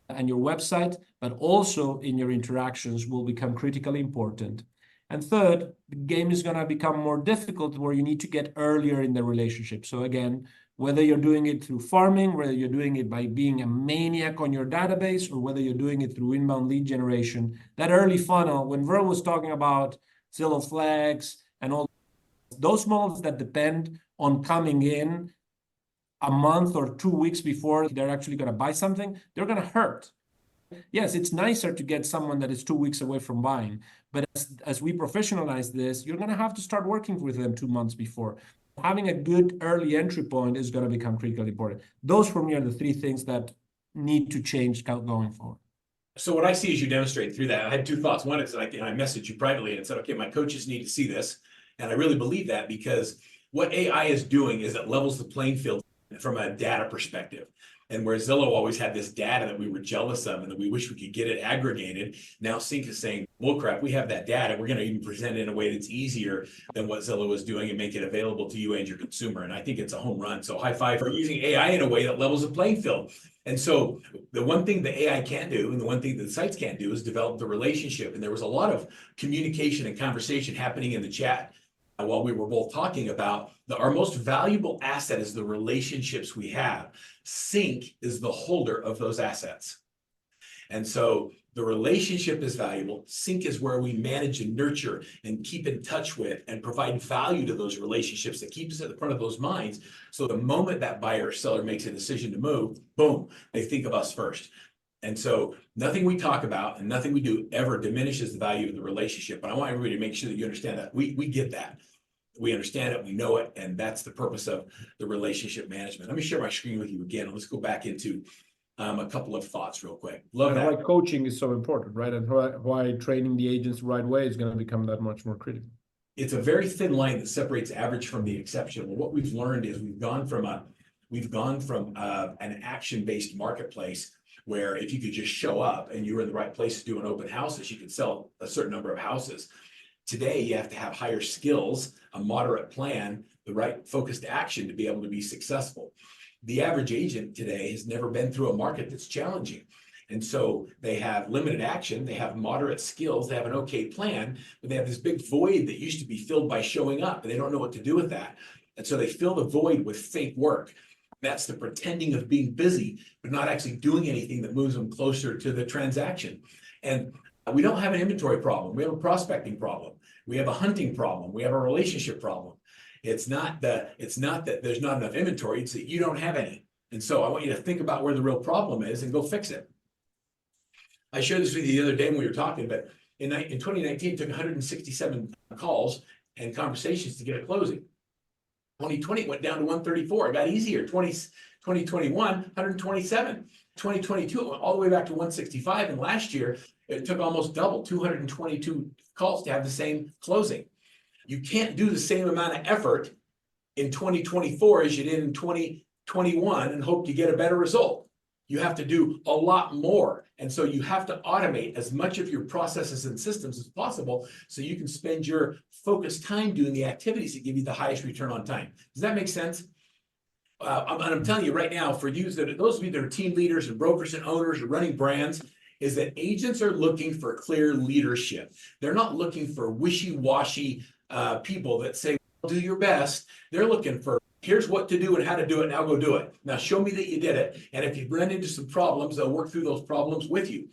and your website, but also in your interactions will become critically important. And third, the game is going to become more difficult where you need to get earlier in the relationship. So again, whether you're doing it through farming, whether you're doing it by being a maniac on your database, or whether you're doing it through inbound lead generation, that early funnel, when Verl was talking about Zillow Flex and all those models that depend on coming in a month or 2 weeks before they're actually going to buy something, they're going to hurt. Yes, it's nicer to get someone that is 2 weeks away from buying, but as we professionalize this, you're going to have to start working with them 2 months before. Having a good early entry point is going to become critically important. Those for me are the three things that need to change going forward. So what I see as you demonstrate through that, I had two thoughts. One is I messaged you privately and said, okay, my coaches need to see this. And I really believe that because what AI is doing is it levels the playing field from a data perspective. And where Zillow always had this data that we were jealous of and that we wish we could get it aggregated, now CINC is saying, well, crap, we have that data. We're going to even present it in a way that's easier than what Zillow was doing and make it available to you and your consumer. And I think it's a home run. So high five for using AI in a way that levels the playing field. And so the one thing the AI can't do and the one thing that the sites can't do is develop the relationship. And there was a lot of communication and conversation happening in the chat while we were both talking about our most valuable asset is the relationships we have. CINC is the holder of those assets. And so the relationship is valuable. CINC is where we manage and nurture and keep in touch with and provide value to those relationships that keep us at the front of those minds. So the moment that buyer or seller makes a decision to move, boom, they think of us first. And so nothing we talk about and nothing we do ever diminishes the value of the relationship. But I want everybody to make sure that you understand that. We get that. We understand it, we know it, and that's the purpose of the relationship management. Let me share my screen with you again. Let's go back into a couple of thoughts real quick. Love that. Why coaching is so important, right? And why training the agents the right way is going to become that much more critical. It's a very thin line that separates average from the exceptional. What we've learned is we've gone from an action-based marketplace where if you could just show up and you were in the right place to do an open houses, you could sell a certain number of houses. Today, you have to have higher skills, a moderate plan, the right focused action to be able to be successful. The average agent today has never been through a market that's challenging. And so they have limited action, they have moderate skills, they have an okay plan, but they have this big void that used to be filled by showing up, and they don't know what to do with that. And so they fill the void with fake work. That's the pretending of being busy, but not actually doing anything that moves them closer to the transaction. And we don't have an inventory problem. We have a prospecting problem. We have a hunting problem. We have a relationship problem. It's not that there's not enough inventory. It's that you don't have any. And so I want you to think about where the real problem is and go fix it. I shared this with you the other day when we were talking, but in 2019, it took 167 calls and conversations to get a closing. 2020 went down to 134. It got easier. 2021, 127. 2022, it went all the way back to 165. And last year, it took almost double, 222 calls to have the same closing. You can't do the same amount of effort in 2024 as you did in 2021 and hope to get a better result. You have to do a lot more. And so you have to automate as much of your processes and systems as possible so you can spend your focused time doing the activities that give you the highest return on time. Does that make sense? I'm telling you right now, for those of you that are team leaders and brokers and owners or running brands, is that agents are looking for clear leadership. They're not looking for wishy-washy people that say, well, do your best. They're looking for, here's what to do and how to do it. Now go do it. Now show me that you did it. And if you run into some problems, they'll work through those problems with you.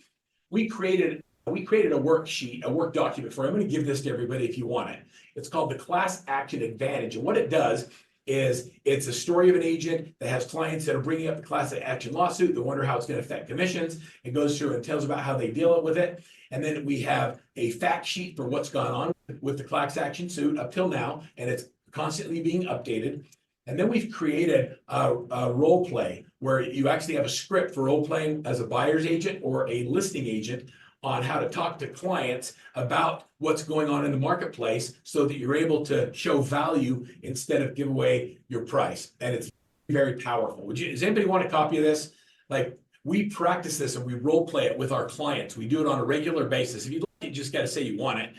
We created a worksheet, a work document for you. I'm going to give this to everybody if you want it. It's called the Class Action Advantage. And what it does is it's a story of an agent that has clients that are bringing up the class action lawsuit. They wonder how it's going to affect commissions. It goes through and tells about how they deal with it. And then we have a fact sheet for what's gone on with the class action suit up till now, and it's constantly being updated. And then we've created a role play where you actually have a script for role playing as a buyer's agent or a listing agent on how to talk to clients about what's going on in the marketplace so that you're able to show value instead of give away your price. And it's very powerful. Does anybody want a copy of this? Like, we practice this and we role play it with our clients. We do it on a regular basis. If you'd like, you just got to say you want it.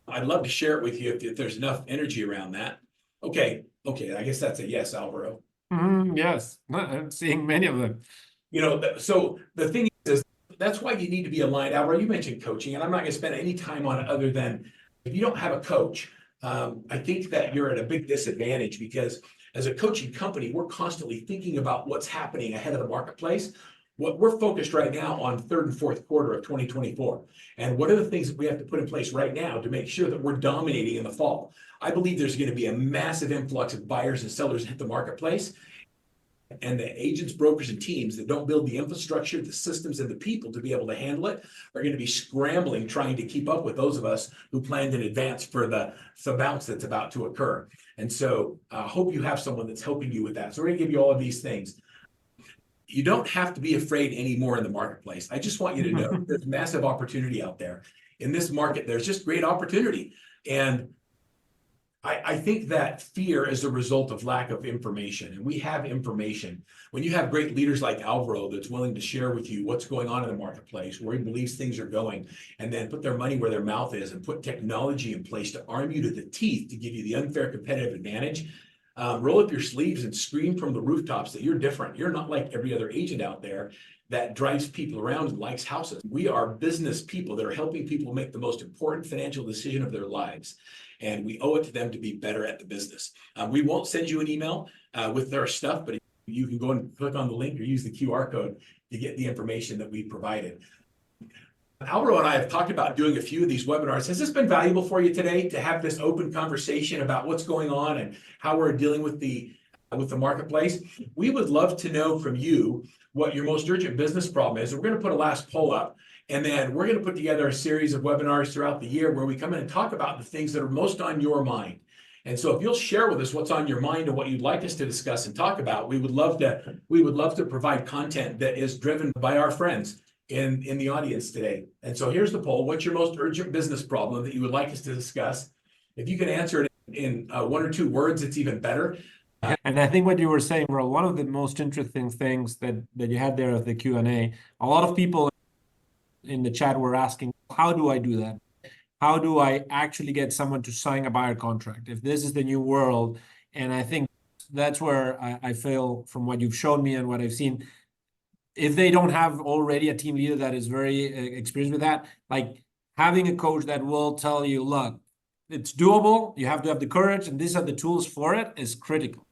I'd love to share it with you if there's enough energy around that. Okay, I guess that's a yes, Alvaro. Yes, I'm seeing many of them. So the thing is, that's why you need to be aligned. Alvaro, you mentioned coaching, and I'm not going to spend any time on it other than if you don't have a coach, I think that you're at a big disadvantage because as a coaching company, we're constantly thinking about what's happening ahead of the marketplace. What we're focused right now on third and fourth quarter of 2024. And what are the things that we have to put in place right now to make sure that we're dominating in the fall? I believe there's going to be a massive influx of buyers and sellers hit the marketplace. And the agents, brokers, and teams that don't build the infrastructure, the systems, and the people to be able to handle it are going to be scrambling, trying to keep up with those of us who planned in advance for the bounce that's about to occur. And so I hope you have someone that's helping you with that. So we're going to give you all of these things. You don't have to be afraid anymore in the marketplace. I just want you to know there's massive opportunity out there. In this market, there's just great opportunity. And I think that fear is a result of lack of information, and we have information. When you have great leaders like Alvaro that's willing to share with you what's going on in the marketplace, where he believes things are going, and then put their money where their mouth is and put technology in place to arm you to the teeth to give you the unfair competitive advantage, roll up your sleeves and scream from the rooftops that you're different. You're not like every other agent out there that drives people around and likes houses. We are business people that are helping people make the most important financial decision of their lives. And we owe it to them to be better at the business. We won't send you an email with their stuff, but you can go and click on the link or use the QR code to get the information that we provided. Alvaro and I have talked about doing a few of these webinars. Has this been valuable for you today to have this open conversation about what's going on and how we're dealing with the marketplace? We would love to know from you what your most urgent business problem is. We're going to put a last poll up, and then we're going to put together a series of webinars throughout the year where we come in and talk about the things that are most on your mind. And so if you'll share with us what's on your mind and what you'd like us to discuss and talk about, we would love to provide content that is driven by our friends in the audience today. And so here's the poll. What's your most urgent business problem that you would like us to discuss? If you can answer it in 1 or 2 words, it's even better. And I think what you were saying, Earl, one of the most interesting things that you had there at the Q&A, a lot of people in the chat were asking, how do I do that? How do I actually get someone to sign a buyer contract if this is the new world? And I think that's where I feel from what you've shown me and what I've seen. If they don't have already a team leader that is very experienced with that, like having a coach that will tell you, look, it's doable, you have to have the courage, and these are the tools for it, is critical.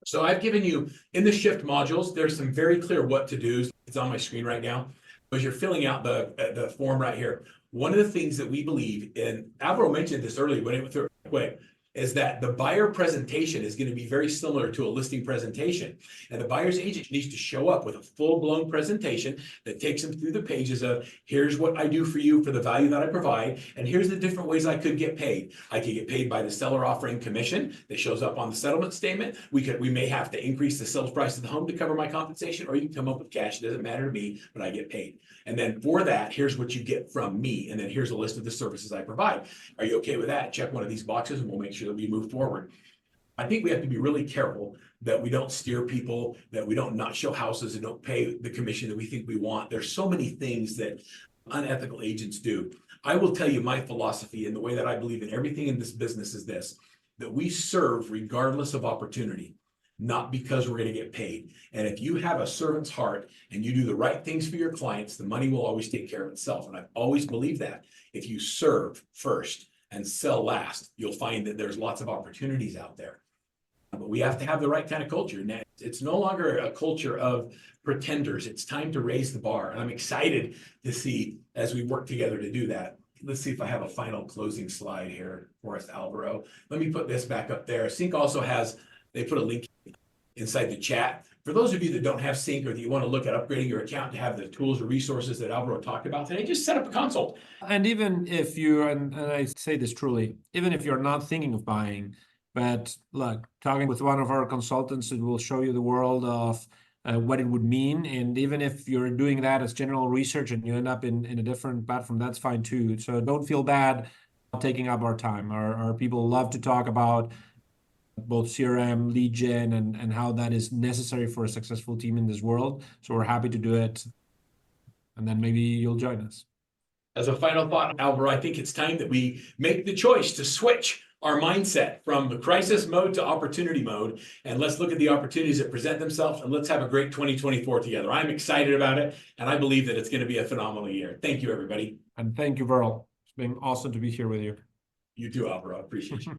So I've given you, in the shift modules, there's some very clear what to do's. It's on my screen right now. As you're filling out the form right here, one of the things that we believe, and Alvaro mentioned this earlier, but it went through it quick, is that the buyer presentation is going to be very similar to a listing presentation. And the buyer's agent needs to show up with a full-blown presentation that takes them through the pages of, here's what I do for you for the value that I provide, and here's the different ways I could get paid. I could get paid by the seller offering commission that shows up on the settlement statement. We may have to increase the sales price of the home to cover my compensation, or you can come up with cash. It doesn't matter to me, but I get paid. And then for that, here's what you get from me. And then here's a list of the services I provide. Are you okay with that? Check one of these boxes and we'll make sure that we move forward. I think we have to be really careful that we don't steer people, that we don't not show houses and don't pay the commission that we think we want. There's so many things that unethical agents do. I will tell you my philosophy and the way that I believe in everything in this business is this, that we serve regardless of opportunity, not because we're going to get paid. And if you have a servant's heart and you do the right things for your clients, the money will always take care of itself. And I've always believed that. If you serve first and sell last, you'll find that there's lots of opportunities out there. But we have to have the right kind of culture. And it's no longer a culture of pretenders. It's time to raise the bar. And I'm excited to see as we work together to do that. Let's see if I have a final closing slide here for us, Alvaro. Let me put this back up there. CINC also has, they put a link inside the chat. For those of you that don't have CINC or that you want to look at upgrading your account to have the tools or resources that Alvaro talked about today, just set up a consult. And even if you, and I say this truly, even if you're not thinking of buying, but look, talking with one of our consultants, it will show you the world of what it would mean. And even if you're doing that as general research and you end up in a different platform, that's fine too. So don't feel bad taking up our time. Our people love to talk about both CRM, lead gen, and how that is necessary for a successful team in this world. So we're happy to do it. And then maybe you'll join us. As a final thought, Alvaro, I think it's time that we make the choice to switch our mindset from the crisis mode to opportunity mode. And let's look at the opportunities that present themselves, and let's have a great 2024 together. I'm excited about it, and I believe that it's going to be a phenomenal year. Thank you, everybody. And thank you, Verl. It's been awesome to be here with you. You too, Alvaro. Appreciate you.